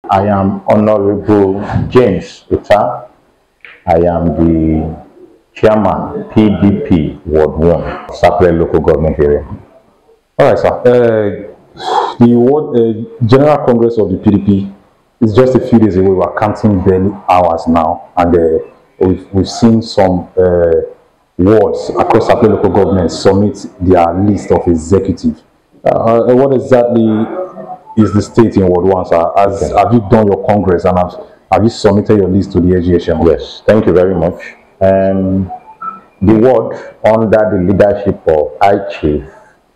I am Honorable James Peter. I am the Chairman, PDP Ward 1, Sapele local government area. All right, sir. The Ward General Congress of the PDP is just a few days away. We are counting barely hours now, and we've seen some wards across Sapele local government submit their list of executive. What exactly is the state in Ward 1, sir? Have you done your Congress and have you submitted your list to the LGHM? Yes, thank you very much. The ward, under the leadership of High Chief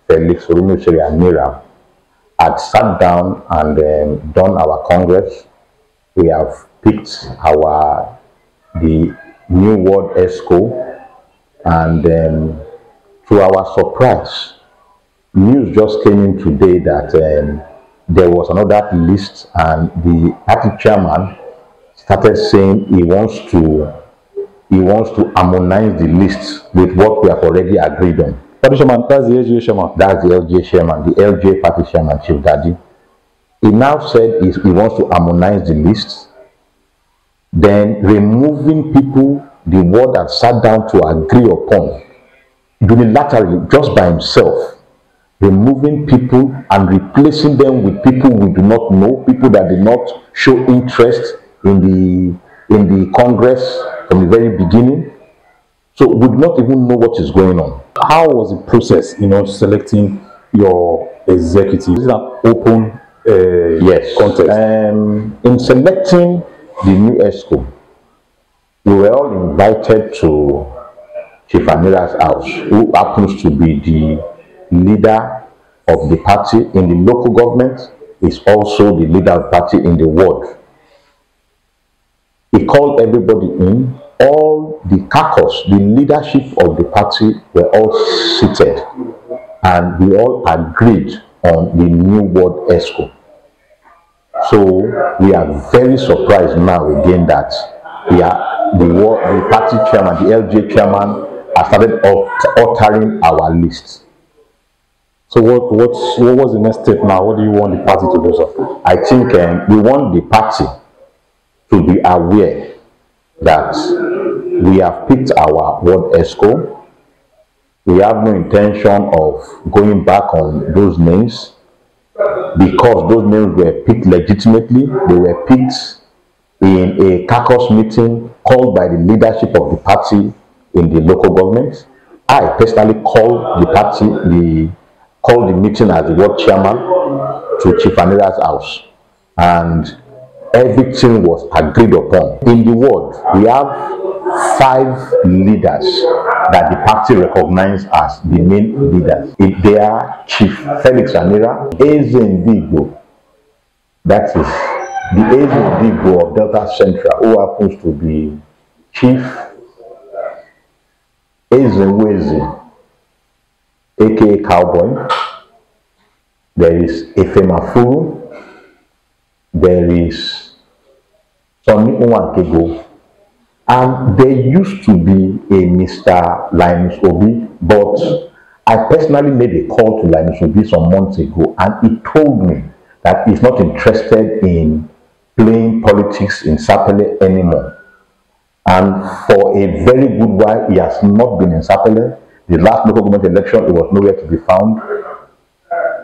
Felix Mira, had sat down and done our Congress. We have picked the new Ward Exco, and to our surprise, news just came in today that there was another list, and the party chairman started saying he wants to harmonize the list with what we have already agreed on. Party chairman, that's the LGA chairman. That's the LGA chairman, the LGA party chairman, Chief Daddy. He now said he wants to harmonize the list, then removing people the ward had sat down to agree upon unilaterally, just by himself, removing people and replacing them with people we do not know, people that did not show interest in the Congress from the very beginning. So we do not even know what is going on. How was the process, selecting your executive? Is it an open yes contest? In selecting the new ESCO, we were all invited to Chief Amira's house, who happens to be the leader of the party in the local government, is also the leader of the party in the ward. He called everybody in. All the caucus, the leadership of the party, were all seated, and we all agreed on the new Ward Exco. So we are very surprised now again that the party chairman, the LGA chairman, has started altering our list. So what was the next step now? What do you want the party to do, sir? I think we want the party to be aware that we have picked our Ward Exco. We have no intention of going back on those names, because those names were picked legitimately. They were picked in a caucus meeting called by the leadership of the party in the local government. I personally called the meeting as the ward chairman to Chief Amira's house, and everything was agreed upon. In the ward, we have 5 leaders that the party recognized as the main leaders. They are Chief Felix Amira, Ezendigo, that is the Ezendigo of Delta Central, who happens to be Chief Ezenwezi, aka Cowboy. There is Efemafuru. There is Sonny Nwankego, and there used to be a Mr. Linus Obi, but I personally made a call to Linus Obi some months ago, and he told me that he's not interested in playing politics in Sapele anymore. And for a very good while, he has not been in Sapele. The last local government election, he was nowhere to be found.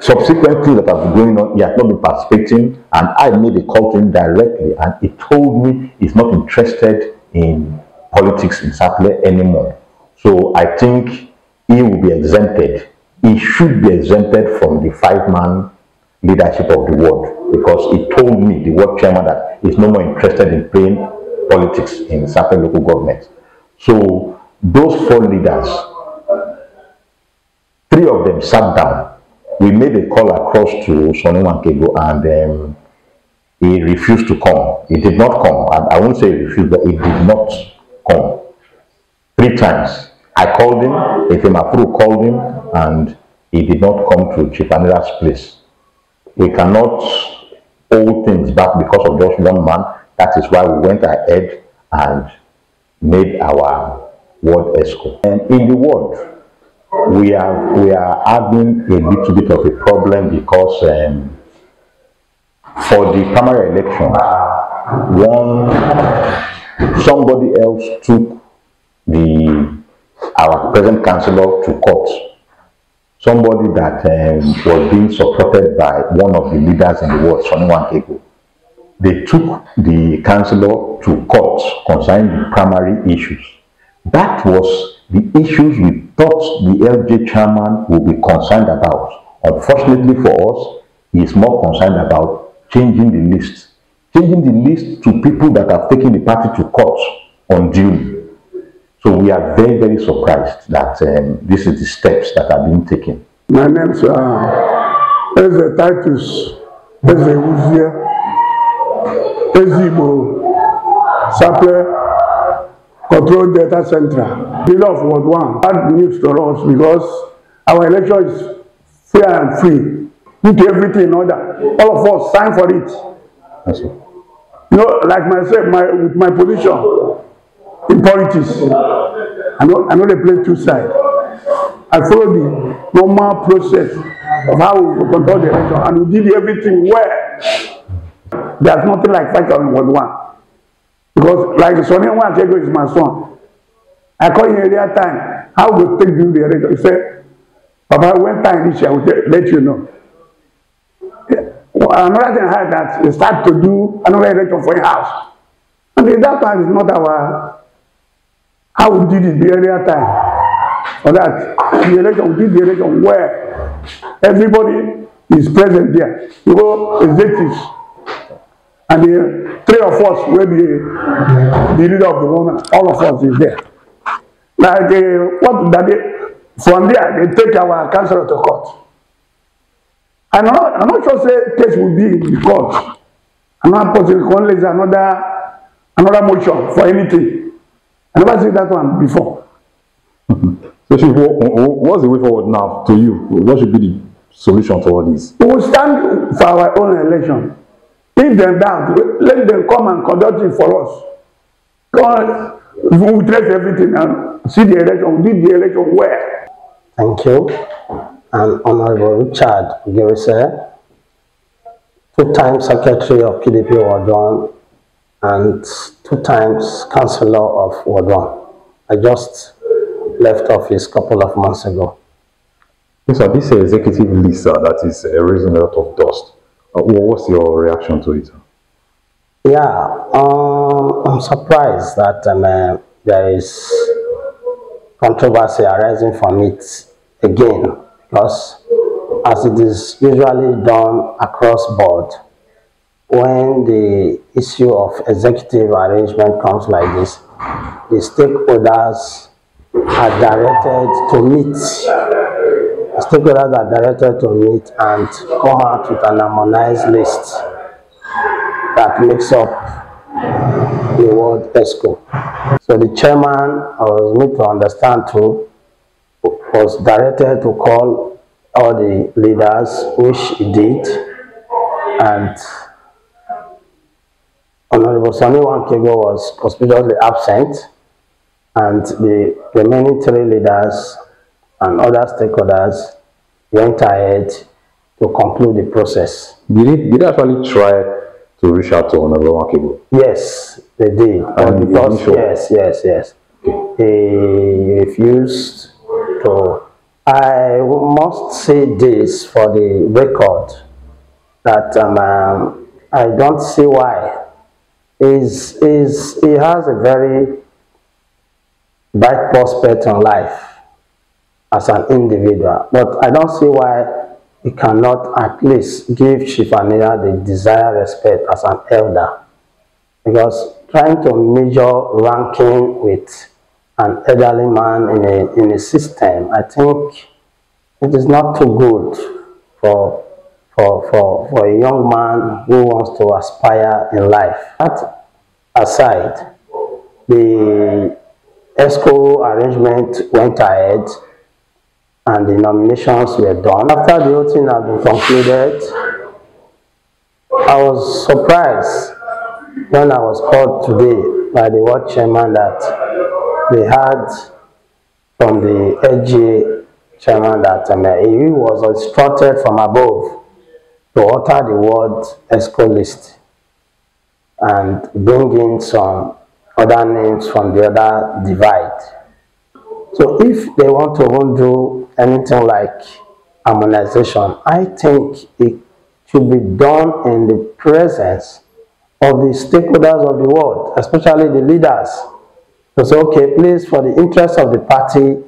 Subsequently, that has been going on, he has not been participating, and I made a call to him directly, and he told me he's not interested in politics in Sapele anymore. So I think he will be exempted. He should be exempted from the 5-man leadership of the ward, because he told me, the ward chairman, that he's no more interested in playing politics in Sapele local government. So those 4 leaders, 3 of them sat down. We made a call across to Sonny Nwankego, and he refused to come. He did not come. I won't say he refused, but he did not come. 3 times. I called him, Efemafuru called him, and he did not come to Chief Amira's place. We cannot hold things back because of just one man. That is why we went ahead and made our Ward Exco. And in the ward, we are having a little bit of a problem, because for the primary election, somebody else took our present councillor to court. Somebody that was being supported by one of the leaders in the ward, Sonny. They took the councillor to court concerning the primary issues. That was the issues we thought the LJ chairman would be concerned about. Unfortunately for us, he is more concerned about changing the list. Changing the list to people that have taken the party to court unduly. So we are very, very surprised that this is the steps that are being taken. My name is Eze Titus, Eze Uzia, Ezibo, Sapele, Control Data Center, leader of Ward 1. Bad news to us because our election is fair and free. Put everything in order. All of us sign for it. That's it. You know, like myself, with my position in politics, I know they play two sides. I follow the normal process of how we control the election, and we did everything well. There's nothing like fight on Ward 1. Because like Sonny Nwachego is my son. I call him earlier time, how we take do the election. He said, Papa, when time this year, I will let you know. Another thing I had that he start to do another election for a house. And that time is not how we did it the earlier time. For that, the election, we did the election where everybody is present there. You go executives, and the three of us will be the leader of the woman. All of us is there. Like from there, they take our councillor to court. I'm not sure say case will be in the court. I'm not possibly only another motion for anything. I never seen that one before. So what's the way forward now to you? What should be the solution to all this? We will stand for our own election. If them down, let them come and conduct it for us. God, we will trace everything and see the election. We did the election well. Thank you. I'm Honorable Richard Girise, 2-time Secretary of PDP Ward 1 and 2 times Councillor of Ward 1. I just left office a couple of months ago. Yes, sir, this executive list that is raising a lot of dust. What's your reaction to it? Yeah, I'm surprised that there is controversy arising from it again, because as it is usually done across board, when the issue of executive arrangement comes like this, the stakeholders are directed to meet. The stakeholders are directed to meet and come out with an harmonized list that makes up the Ward Exco. So the chairman, I was made to understand too, was directed to call all the leaders, which he did, and Honorable Sonny Nwachego was conspicuously absent, and the remaining 3 leaders and other stakeholders went ahead to conclude the process. Did they actually try to reach out to Honorable Nwachego? Yes, they did. And because, yes. He refused to. I must say this for the record, that I don't see why. He has a very bright prospect in life as an individual, but I don't see why he cannot at least give Chief Anira the desired respect as an elder, because trying to measure ranking with an elderly man in a system, I think it is not too good for a young man who wants to aspire in life. That aside, the ESCO arrangement went ahead and the nominations were done. After the whole thing had been concluded, I was surprised when I was called today by the ward chairman that they had from the LGA chairman that he was instructed from above to alter the Ward Exco List and bring in some other names from the other divide. So if they want to do anything like harmonization, I think it should be done in the presence of the stakeholders of the world, especially the leaders. To say, okay, please, for the interest of the party,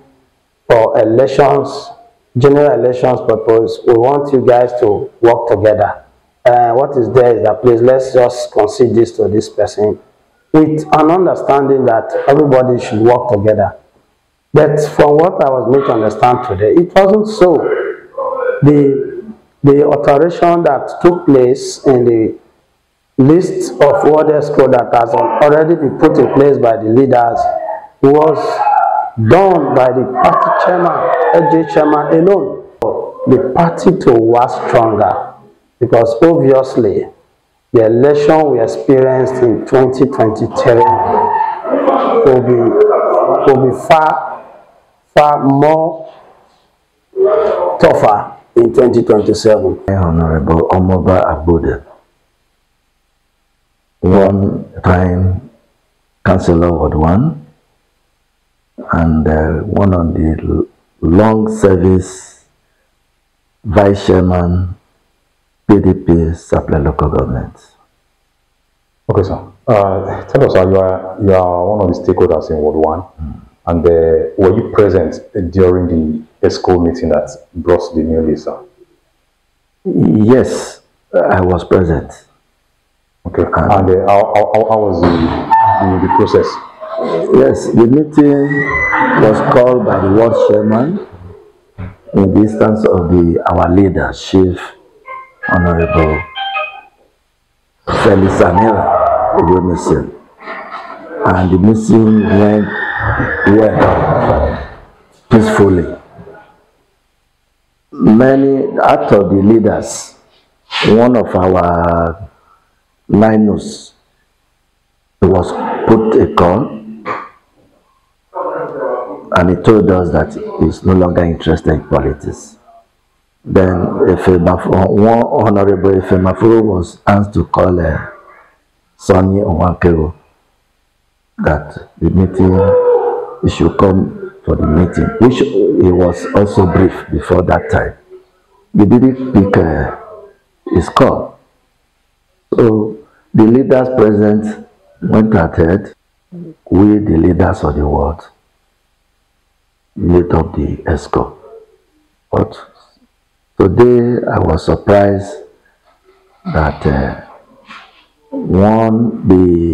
for elections, general elections purpose, we want you guys to work together. What is there is that, please, let's just concede this to this person with an understanding that everybody should work together. But from what I was made to understand today, it wasn't so. The alteration that took place in the list of Ward Exco that has already been put in place by the leaders was done by the party chairman, FJ chairman alone. The party to work stronger, because obviously the election we experienced in 2023 will be far more tougher in 2027. Honorable Omoba Abude, one-time Councillor Ward 1 and one on the long service Vice Chairman PDP Sapele local government. Okay, sir. Tell us, you are one of the stakeholders in Ward 1, and were you present during the ESCO meeting that brought the new list, sir? Yes, I was present. Okay, and how was the process? Yes, the meeting was called by the Ward Chairman in the instance of our leader, Chief Honorable Felix Amira, and the meeting went well, peacefully. Many out of the leaders, one of our Linus was put a call, and he told us that he's no longer interested in politics. Then one Honorable Efemafuro was asked to call Sonny Onwankero that the meeting, he should come for the meeting, which he was also briefed before that time. He didn't pick his call. So the leaders present went ahead. We, the leaders of the world, made up the ESCO. But today I was surprised that the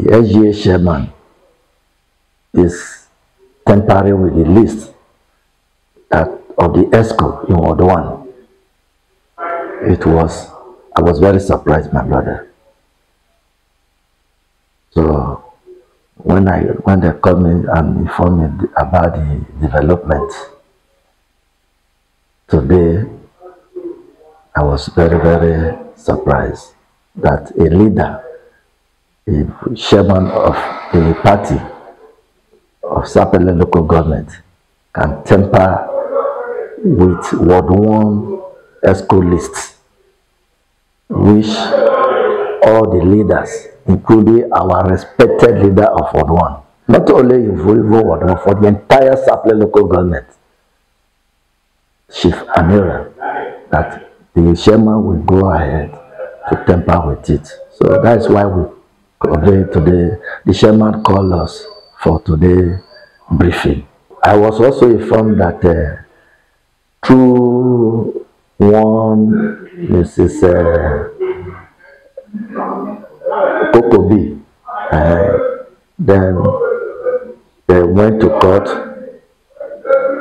SGA chairman is tampering with the list of the ESCO in Ward 1. I was very surprised, my brother. So when they called me and informed me about the development today, I was very, very surprised that a leader, a chairman of a party of Sapele local government can tamper with Ward 1 ESCO lists, which all the leaders, including our respected leader of Ward 1, not only in Ward 1, for the entire Sapele local government, Chief Amira, that the chairman will go ahead to tamper with it. So that's why today the chairman called us for today's briefing. I was also informed that through one Mrs. Kokobi, then they went to court,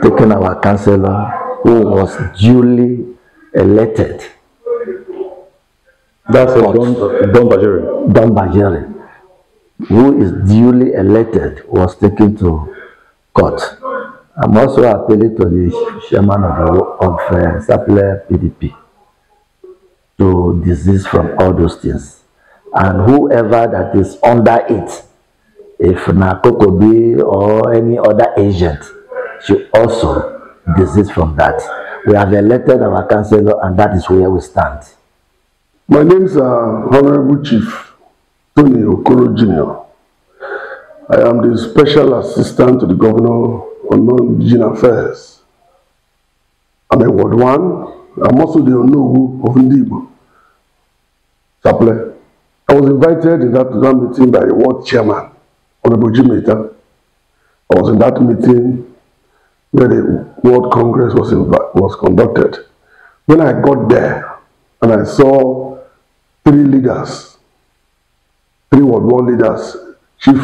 taking our councillor who was duly elected. That's Don Bajere, who is duly elected, was taken to court. I'm also appealing to the chairman of Sapele PDP to desist from all those things. And whoever that is under it, if Nakokobi or any other agent, should also desist from that. We have elected our councillor, and that is where we stand. My name is Honorable Chief Tony Okoro Jr. I am the Special Assistant to the Governor on Non-Indigenous Affairs. I'm a Ward 1. I'm also the Onowu of Ndibo, Sapele. I was invited in that meeting by the Ward Chairman, Honorable Jimeta. I was in that meeting where the World Congress was conducted. When I got there and I saw 3 leaders, 3 Ward 1 leaders, Chief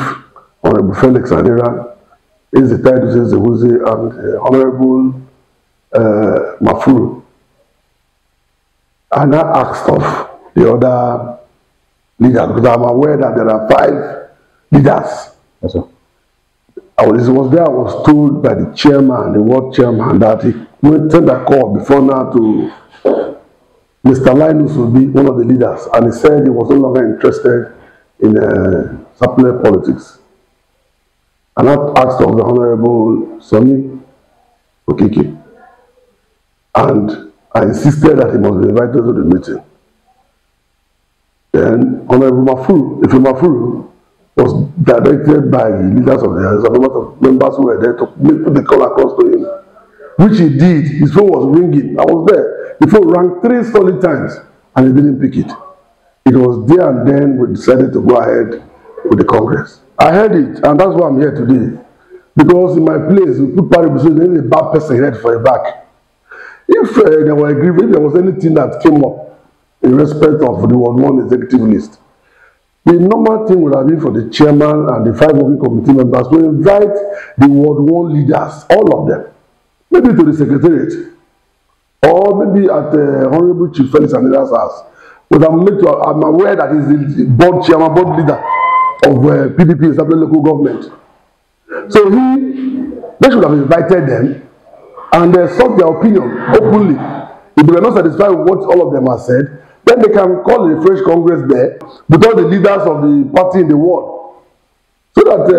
Honorable Felix Adera, Ezetaidus Ezewuzi, and Honorable Mafuru. And I asked of the other leaders, because I'm aware that there are 5 leaders. Yes, sir. I was told by the chairman, the Ward Chairman, that he sent a call before now to Mr. Linus will be one of the leaders, and he said he was no longer interested in Sapele politics. And I asked of the Honorable Sonny Okiki, and I insisted that he must be invited to the meeting. Then Honorable Mafuru was directed by the leaders of the members who were there to put the call across to him, which he did. His phone was ringing. I was there. The phone rang 3 solid times, and he didn't pick it. It was there and then we decided to go ahead with the Congress. I heard it, and that's why I'm here today. Because in my place, we put party between any bad person head for a back. If there were agreement, if there was anything that came up in respect of the Ward 1 executive list, the normal thing would have been for the chairman and the 5 working committee members to invite the Ward 1 leaders, all of them, maybe to the secretariat, or maybe at the Honorable Chief Felix Adera's house. But I'm aware that he's the board chairman, board leader of PDP Sapele local government. So they should have invited them and sought their opinion openly. If they were not satisfied with what all of them have said, then they can call a fresh Congress there with all the leaders of the party in the world, so that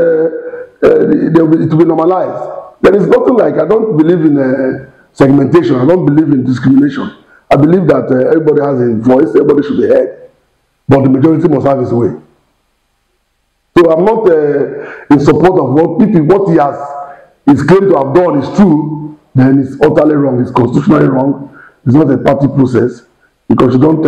it will be normalized. There is nothing like, I don't believe in segmentation, I don't believe in discrimination. I believe that everybody has a voice, everybody should be heard, but the majority must have his way. So I'm not in support of what he is claimed to have done is true, then it's utterly wrong, it's constitutionally wrong, it's not a party process. Because you don't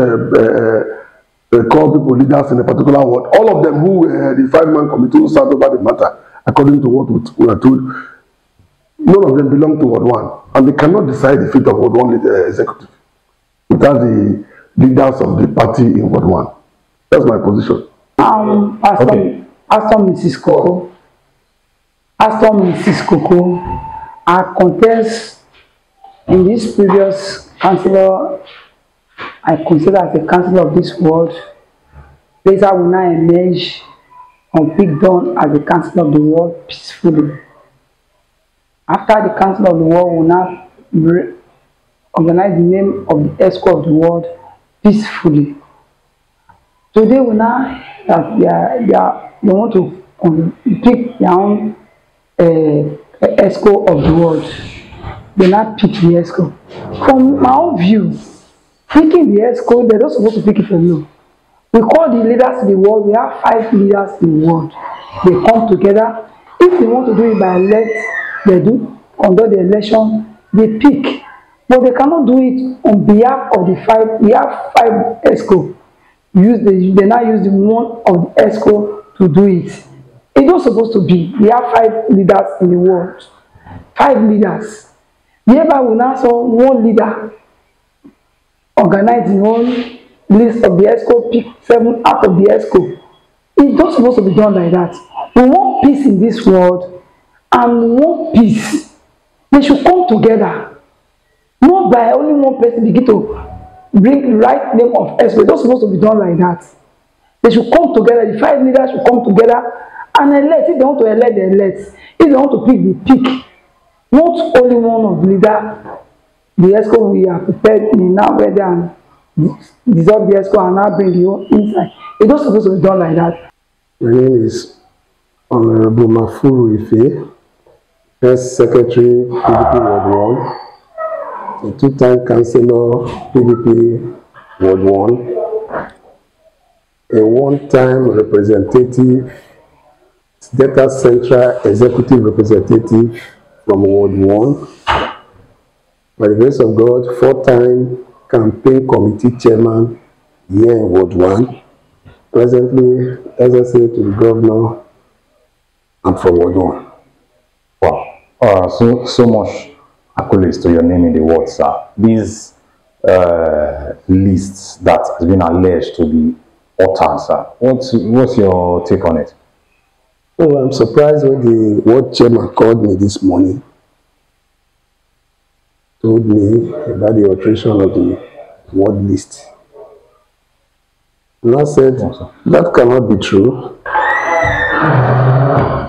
call people leaders in a particular ward. All of them who the 5-man committee who sat over the matter, according to what we are told, none of them belong to Ward 1. And they cannot decide the fate of Ward 1 executive without the leaders of the party in Ward 1. That's my position. Pastor Mrs. Coco, I contest in this previous councillor. I consider as a councillor of this ward. Later will now emerge and pick down as a councillor of the ward peacefully. After the councillor of the ward will now organize the name of the ESCO of the ward peacefully. Today we now that they want to pick their own ESCO of the ward. They now pick the ESCO. From my own view, picking the ESCO, they're not supposed to pick it from you. We call the leaders in the world, we have 5 leaders in the world. They come together. If they want to do it by elect, they do conduct the election, they pick. But they cannot do it on behalf of the 5. We have 5 ESCO. They now use the one of the ESCO to do it. It's not supposed to be. We have 5 leaders in the world. 5 leaders. Thereby we now saw one leader organize the own list of the ESCO, pick 7 out of the ESCO. It's not supposed to be done like that. We want peace in this world, and we want peace. They should come together. Not by only one person begin to bring the right name of ESCO. It's not supposed to be done like that. They should come together. The 5 leaders should come together and elect. If they want to elect, they elect. If they want to pick, they pick. Not only one of the leader. The ESCO we are prepared in now where they are dissolve the ESCO and now bring you inside. It's not supposed to be done like that. My name is Honorable Mafuru Ife, First Secretary PDP Ward 1, the 2-time Councillor PDP Ward 1, a one-time representative, Delta Central Executive Representative from Ward 1. By the grace of God, 4-time Campaign Committee Chairman here in Ward 1. Presently, SSA to the Governor and from Ward 1. Wow. So much accolades to your name in the ward, sir. These lists that has been alleged to be altered, sir. What's your take on it? Oh, I'm surprised when the ward chairman called me this morning, told me about the alteration of the ward list. And I said, that cannot be true.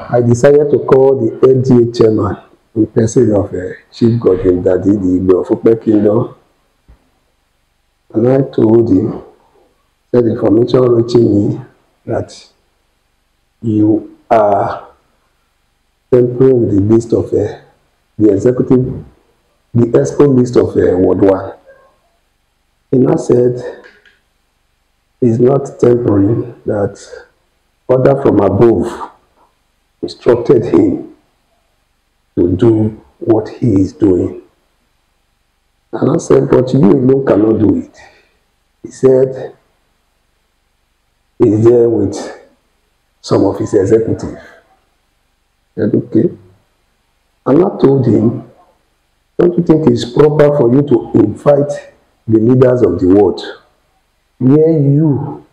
I decided to call the LGA chairman in person of Chief Godwin Daddy, the Igbo of Upe Kingdom. And I told him, said information reaching me that you are tampering with the list of the executive, the EXCO list of Ward 1. And I said, it's not tampering, that order from above instructed him to do what he is doing. And I said, but you alone cannot do it. He said, he's there with some of his executives. I said, okay. And I told him, don't you think it's proper for you to invite the leaders of the ward, where you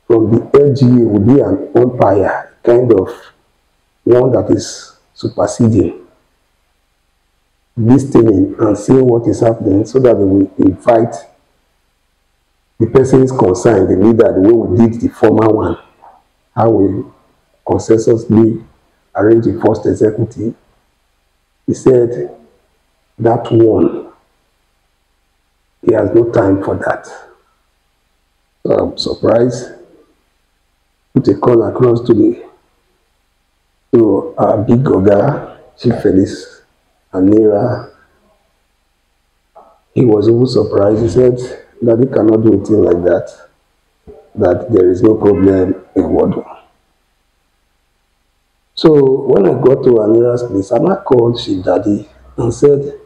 from the LGA will be an umpire, kind of one that is superseding, listening and seeing what is happening, so that they will invite the persons concerned, the leader, the way we did the former one, how we consensusly arrange the first executive. He said, that one, he has no time for that. So I'm surprised. Put a call across to our big Oga, Chief Felix Anira. He was even surprised. He said that he cannot do anything like that, that there is no problem in Ward 1. So when I got to Anira's place, I called Chief Daddy and said,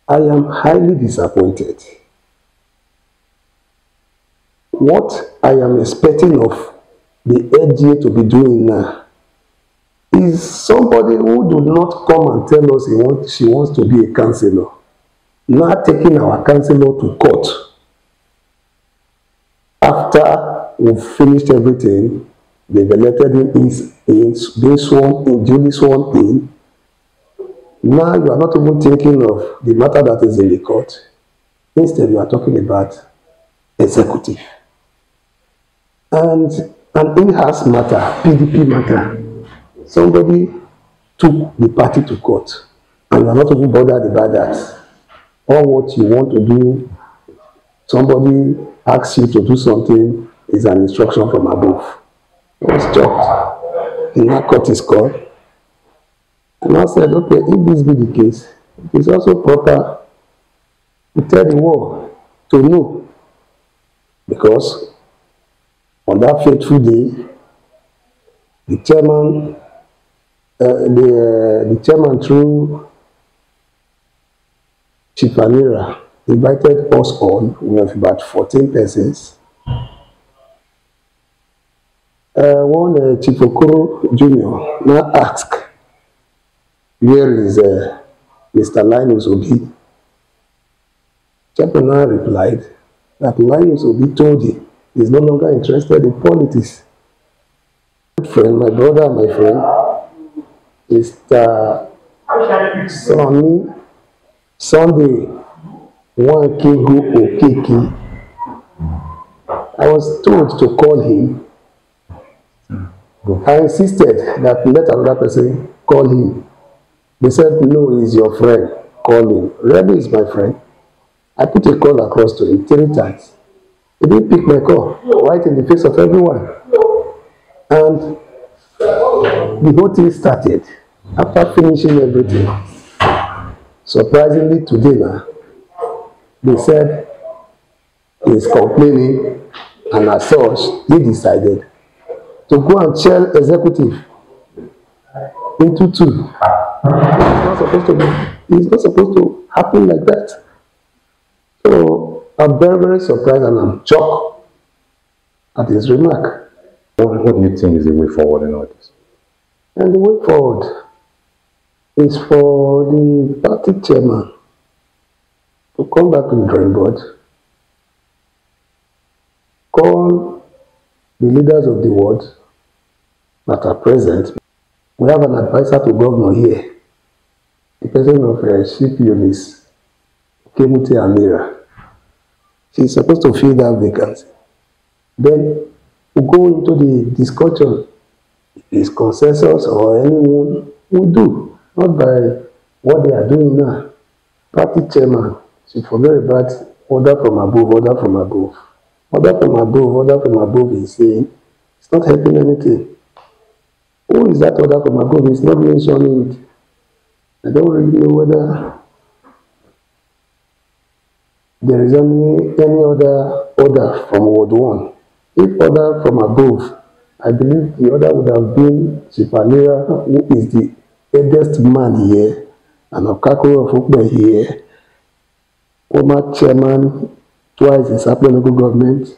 I am highly disappointed. What I am expecting of the LGA to be doing now is somebody who do not come and tell us she wants to be a councillor, now taking our councillor to court. After we've finished everything, they've elected him, he's being sworn in, duly sworn in. Now you are not even thinking of the matter that is in the court. Instead, you are talking about executive. And an in-house matter, PDP matter, somebody took the party to court, and you are not even bothered about that. All what you want to do, somebody asks you to do something, is an instruction from above. I was shocked. He now cut his call. And I said, okay, if this be the case, it is also proper to tell the world to know. Because on that fateful day, the chairman, the chairman through Chief Anira invited us all. We have about 14 persons. One Chief Okoro Jr. now asked, where is Mr. Linus Obi? Chairman now replied that Linus Obi told him he's no longer interested in politics. Good friend, my brother, my friend, Mr. Sunday Wankigu Okeke. I was told to call him. I insisted that let another person call him. They said, no, he's your friend. Call him. Rero is my friend. I put a call across to him 3 times. He didn't pick my call, right in the face of everyone. And the whole thing started after finishing everything. Surprisingly, today now, they said he's complaining And as such, he decided to go and shell executive into two. It's not supposed to happen like that. So I'm very, very surprised and I'm shocked at his remark. What do you think is the way forward in all this? And the way forward is for the party chairman to come back to the drawing board, call the leaders of the ward that are present. We have an advisor to governor here, the president of Chief Eunice, Kemuti Amira. She's supposed to fill that vacancy. Then we go into the discussion. If it's consensus or anyone will do, not by what they are doing now. Party chairman should forget about order from above, order from above. Order from above, order from above is saying it's not helping anything. Who is that order from above? It's not mentioning it. I don't really know whether there is any other order from Ward 1. If order from above, I believe the order would have been Sapele, who is the eldest man here, and Okakoro of Ukbe here, former chairman twice in Sapele local government,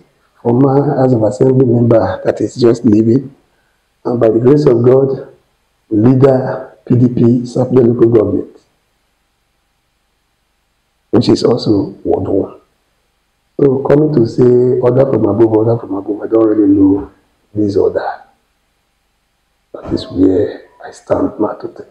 former House of Assembly member that is just leaving, and by the grace of God, leader PDP Sapele local government, which is also Ward 1. So coming to say order from above, I don't really know this order. That is where I stand now today.